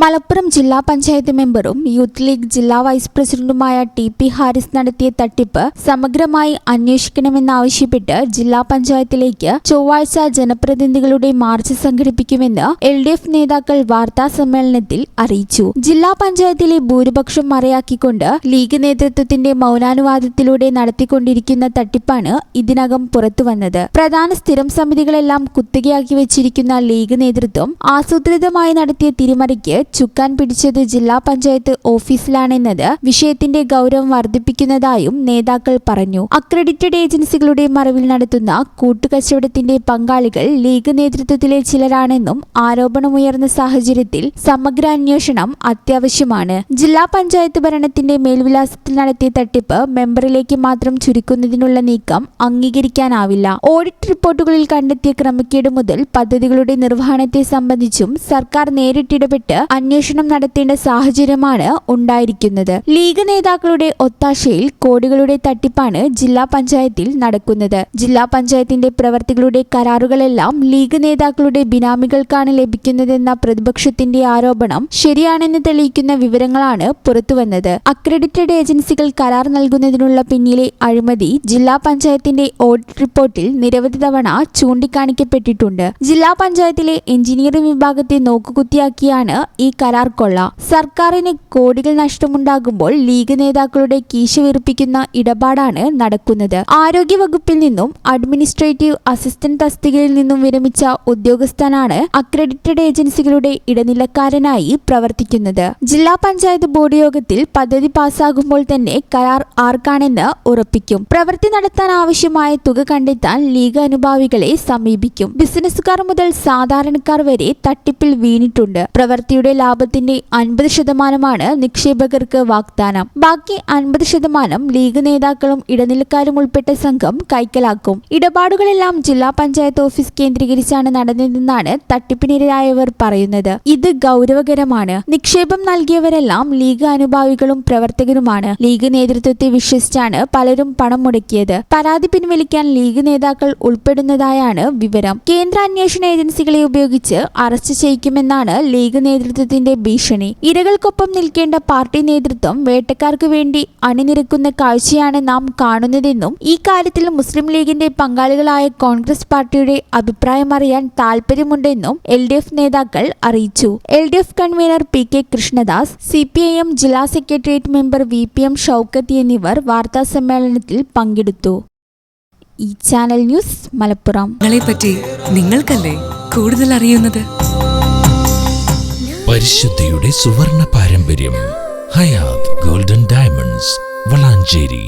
മലപ്പുറം ജില്ലാ പഞ്ചായത്ത് മെമ്പറും youth league ജില്ലാ വൈസ് പ്രസിഡന്റുമായ ടി.പി. ഹാരിസ് നടത്തിയ തട്ടിപ്പ് സമഗ്രമായി അന്വേഷിക്കണമെന്നാവശ്യപ്പെട്ട് ജില്ലാ പഞ്ചായത്തിലേക്ക് ചൊവ്വാഴ്ച ജനപ്രതിനിധികളുടെ മാർച്ച് സംഘടിപ്പിക്കുമെന്ന് LDF നേതാക്കൾ വാർത്താസമ്മേളനത്തിൽ അറിയിച്ചു. ജില്ലാ പഞ്ചായത്തിലെ ഭൂരിപക്ഷം മറയാക്കിക്കൊണ്ട് ലീഗ് നേതൃത്വത്തിന്റെ മൗനാനുവാദത്തിലൂടെ നടത്തിക്കൊണ്ടിരിക്കുന്ന തട്ടിപ്പാണ് ഇതിനകം പുറത്തുവന്നത്. പ്രധാന സ്ഥിരം സമിതികളെല്ലാം കുത്തകയാക്കി വെച്ചിരിക്കുന്ന ലീഗ് നേതൃത്വം ആസൂത്രിതമായി നടത്തിയ തിരിമറിക്ക് ചുക്കാൻ പിടിച്ചത് ജില്ലാ പഞ്ചായത്ത് ഓഫീസിലാണെന്നത് വിഷയത്തിന്റെ ഗൗരവം വർദ്ധിപ്പിക്കുന്നതായും നേതാക്കൾ പറഞ്ഞു. അക്രഡിറ്റഡ് ഏജൻസികളുടെ മറവിൽ നടത്തുന്ന കൂട്ടുകച്ചവടത്തിന്റെ പങ്കാളികൾ ലീഗ് നേതൃത്വത്തിലെ ചിലരാണെന്നും ആരോപണമുയർന്ന സാഹചര്യത്തിൽ സമഗ്ര അന്വേഷണം അത്യാവശ്യമാണ്. ജില്ലാ പഞ്ചായത്ത് ഭരണത്തിന്റെ മേൽവിലാസത്തിൽ നടത്തിയ തട്ടിപ്പ് മെമ്പറിലേക്ക് മാത്രം ചുരുക്കുന്നതിനുള്ള നീക്കം അംഗീകരിക്കാനാവില്ല. ഓഡിറ്റ് റിപ്പോർട്ടുകളിൽ കണ്ടെത്തിയ ക്രമക്കേട് മുതൽ പദ്ധതികളുടെ നിർവഹണത്തെ സംബന്ധിച്ചും സർക്കാർ നേരിട്ടിടപെട്ട് അന്വേഷണം നടത്തേണ്ട സാഹചര്യമാണ് ഉണ്ടായിരിക്കുന്നത്. ലീഗ് നേതാക്കളുടെ ഒത്താശയിൽ കോടികളുടെ തട്ടിപ്പാണ് ജില്ലാ പഞ്ചായത്തിൽ നടക്കുന്നത്. ജില്ലാ പഞ്ചായത്തിന്റെ പ്രവർത്തികളുടെ കരാറുകളെല്ലാം ലീഗ് നേതാക്കളുടെ ബിനാമികൾക്കാണ് ലഭിക്കുന്നതെന്ന പ്രതിപക്ഷത്തിന്റെ ആരോപണം ശരിയാണെന്ന് തെളിയിക്കുന്ന വിവരങ്ങളാണ് പുറത്തുവന്നത്. അക്രഡിറ്റഡ് ഏജൻസികൾ കരാർ നൽകുന്നതിനുള്ള പിന്നിലെ അഴിമതി ജില്ലാ പഞ്ചായത്തിന്റെ ഓഡിറ്റ് റിപ്പോർട്ടിൽ നിരവധി തവണ ചൂണ്ടിക്കാണിക്കപ്പെട്ടിട്ടുണ്ട്. ജില്ലാ പഞ്ചായത്തിലെ എഞ്ചിനീയറിംഗ് വിഭാഗത്തെ നോക്കുകുത്തിയാക്കിയാണ് ഈ കരാർ കൊള്ള. സർക്കാരിന് കോടികൾ നഷ്ടമുണ്ടാകുമ്പോൾ ലീഗ് നേതാക്കളുടെ കീശ വീർപ്പിക്കുന്ന ഇടപാടാണ് നടക്കുന്നത്. ആരോഗ്യവകുപ്പിൽ നിന്നും അഡ്മിനിസ്ട്രേറ്റീവ് അസിസ്റ്റന്റ് തസ്തികയിൽ നിന്നും വിരമിച്ച ഉദ്യോഗസ്ഥനാണ് അക്രഡിറ്റഡ് ഏജൻസികളുടെ ഇടനിലക്കാരനായി പ്രവർത്തിക്കുന്നത്. ജില്ലാ പഞ്ചായത്ത് ബോർഡ് യോഗത്തിൽ പദ്ധതി പാസ്സാകുമ്പോൾ തന്നെ കരാർ ആർക്കാണെന്ന് ഉറപ്പിക്കും. പ്രവൃത്തി നടത്താൻ ആവശ്യമായ തുക കണ്ടെത്താൻ ലീഗ് അനുഭാവികളെ സമീപിക്കും. ബിസിനസ്സുകാർ മുതൽ സാധാരണക്കാർ വരെ തട്ടിപ്പിൽ വീണിട്ടുണ്ട്. പ്രവൃത്തിയുടെ ലാഭത്തിന്റെ 50% നിക്ഷേപകർക്ക് വാഗ്ദാനം. ബാക്കി 50% ലീഗ് നേതാക്കളും ഇടനിലക്കാരും ഉൾപ്പെട്ട സംഘം കൈക്കലാക്കും. ഇടപാടുകളെല്ലാം ജില്ലാ പഞ്ചായത്ത് ഓഫീസ് കേന്ദ്രീകരിച്ചാണ് നടന്നതെന്നാണ് തട്ടിപ്പിനിരയായവർ പറയുന്നത്. ഇത് ഗൗരവകരമാണ്. നിക്ഷേപം നൽകിയവരെല്ലാം ലീഗ് അനുഭാവികളും പ്രവർത്തകരുമാണ്. ലീഗ് നേതൃത്വത്തെ വിശ്വസിച്ചാണ് പലരും പണം മുടക്കിയത്. പരാതി പിൻവലിക്കാൻ ലീഗ് നേതാക്കൾ ഉൾപ്പെടുന്നതായാണ് വിവരം. കേന്ദ്ര അന്വേഷണ ഏജൻസികളെ ഉപയോഗിച്ച് അറസ്റ്റ് ചെയ്യിക്കുമെന്നാണ് ലീഗ് നേതൃത്വത്തിന്റെ ഭീഷണി. ഇരകൾക്കൊപ്പം നിൽക്കേണ്ട പാർട്ടി നേതൃത്വം വേട്ടക്കാർക്ക് വേണ്ടി അണിനിരക്കുന്ന കാഴ്ചയാണ് നാം കാണുന്നതെന്നും ഈ കാര്യത്തിൽ മുസ്ലിം ലീഗിന്റെ പങ്കാളികളായ കോൺഗ്രസ് പാർട്ടിയുടെ അഭിപ്രായം അറിയാൻ താൽപര്യമുണ്ടെന്നും LDF നേതാക്കൾ അറിയിച്ചു. LDF convener P.K. Krishnadas, CPIM ജില്ലാ സെക്രട്ടേറിയറ്റ് മെമ്പർ VPM ഷൗക്കത്ത് എന്നിവർ വാർത്താസമ്മേളനത്തിൽ പങ്കെടുത്തു. ഈ ചാനൽ ന്യൂസ് മലപ്പുറം. നിങ്ങൾക്കല്ലേ കൂടുതൽ അറിയുന്നത്? പരിശുദ്ധിയുടെ സുവർണ പാരമ്പര്യം. Hayat golden diamonds, Valanchery.